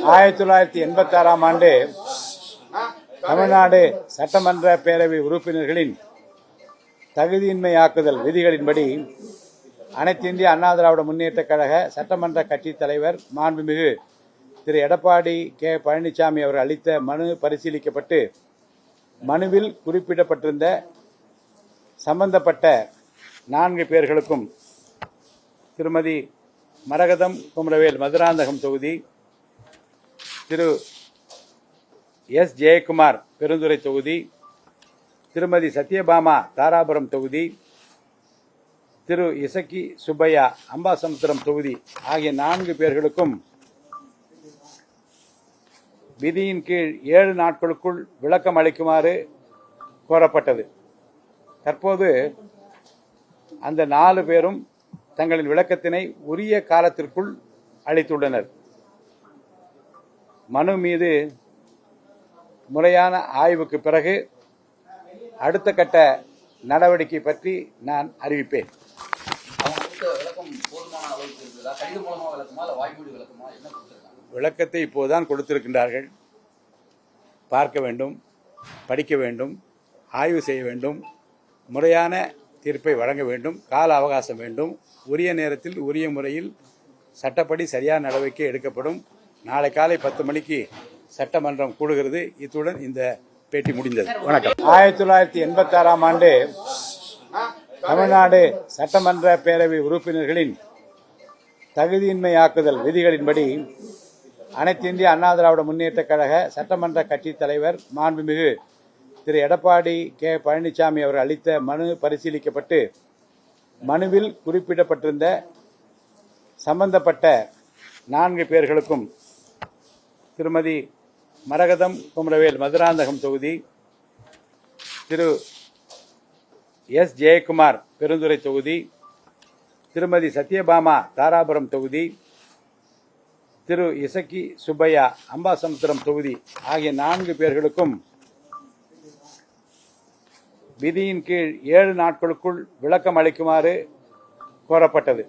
1986ஆம் ஆண்டு தமிழ்நாடு சட்டமன்ற பேரவை உறுப்பினர்களின் தகுதியின்மையாக்குதல் விதிகளின்படி அனைத்து இந்திய அண்ணா திராவிட முன்னேற்றக் கழக சட்டமன்ற கட்சித் தலைவர் மாண்புமிகு திரு எடப்பாடி கே பழனிசாமி அவர்கள் அளித்த மனு பரிசீலிக்கப்பட்டு மனுவில் குறிப்பிடப்பட்டிருந்த சம்பந்தப்பட்ட 4 பேர்களுக்கும் திருமதி மரகதம் குமரவேல் மதுராந்தகம் தொகுதி, திரு எஸ் ஜெயக்குமார் பெருந்துறை தொகுதி, திருமதி சத்யபாமா தாராபுரம் தொகுதி, திரு இசக்கி சுப்பையா அம்பாசமுத்திரம் தொகுதி ஆகிய 4 பேர்களுக்கும் விதியின் கீழ் 7 நாட்களுக்குள் விளக்கம் அளிக்குமாறு கோரப்பட்டது. தற்போது அந்த 4 பேரும் தங்களின் விளக்கத்தினை உரிய காலத்திற்குள் அளித்துள்ளனர். மனு மீது முறையான ஆய்வுக்கு பிறகு அடுத்த கட்ட நடவடிக்கை பற்றி நான் அறிவிப்பேன். விளக்கத்தை இப்போதுதான் கொடுத்திருக்கின்றார்கள். பார்க்க வேண்டும், படிக்க வேண்டும், ஆய்வு செய்ய வேண்டும், முறையான தீர்ப்பை வழங்க வேண்டும், கால அவகாசம் வேண்டும், உரிய நேரத்தில் உரிய முறையில் சட்டப்படி சரியான நடவடிக்கை எடுக்கப்படும். நாளை காலை 10 மணிக்கு சட்டமன்றம் கூடுகிறது. இத்துடன் இந்த பேட்டி முடிந்தது. வணக்கம். 1986ஆம் ஆண்டு தமிழ்நாடு சட்டமன்ற பேரவை உறுப்பினர்களின் தகுதியின்மையாக்குதல் விதிகளின்படி அனைத்து இந்திய அண்ணா திராவிட முன்னேற்றக் கழக சட்டமன்ற கட்சித் தலைவர் மாண்புமிகு திரு எடப்பாடி கே பழனிசாமி அவர்கள் அளித்த மனு பரிசீலிக்கப்பட்டு மனுவில் குறிப்பிடப்பட்டிருந்த சம்பந்தப்பட்ட 4 பேர்களுக்கும் திருமதி மரகதம் குமரவேல் மதுராந்தகம் தொகுதி, திரு எஸ் ஜெயக்குமார் பெருந்துறை தொகுதி, திருமதி சத்யபாமா தாராபுரம் தொகுதி, திரு இசக்கி சுப்பையா அம்பாசமுத்திரம் தொகுதி ஆகிய 4 பேர்களுக்கும் விதியின் கீழ் 7 நாட்களுக்குள் விளக்கம் அளிக்குமாறு கோரப்பட்டது.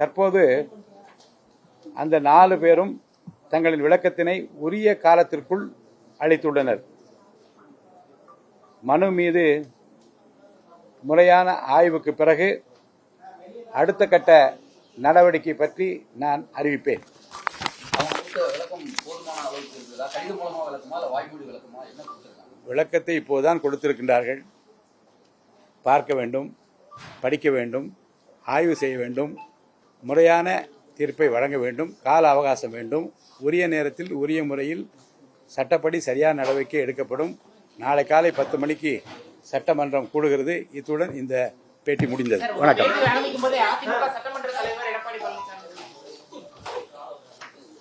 தற்போது அந்த 4 பேரும் தங்களின் விளக்கத்தினை உரிய காலத்திற்குள் அளித்துள்ளனர். மனு மீது முறையான ஆய்வுக்கு பிறகு அடுத்த கட்ட நடவடிக்கை பற்றி நான் அறிவிப்பேன். விளக்கத்தை இப்போதுதான் கொடுத்திருக்கின்றார்கள். பார்க்க வேண்டும், படிக்க வேண்டும், ஆய்வு செய்ய வேண்டும், முறையான தீர்ப்பை வழங்க வேண்டும், கால அவகாசம் வேண்டும், உரிய நேரத்தில் உரிய முறையில் சட்டப்படி சரியான நடவடிக்கை எடுக்கப்படும். நாளை காலை 10 மணிக்கு சட்டமன்றம் கூடுகிறது. இத்துடன் இந்த பேட்டி முடிந்தது. வணக்கம்.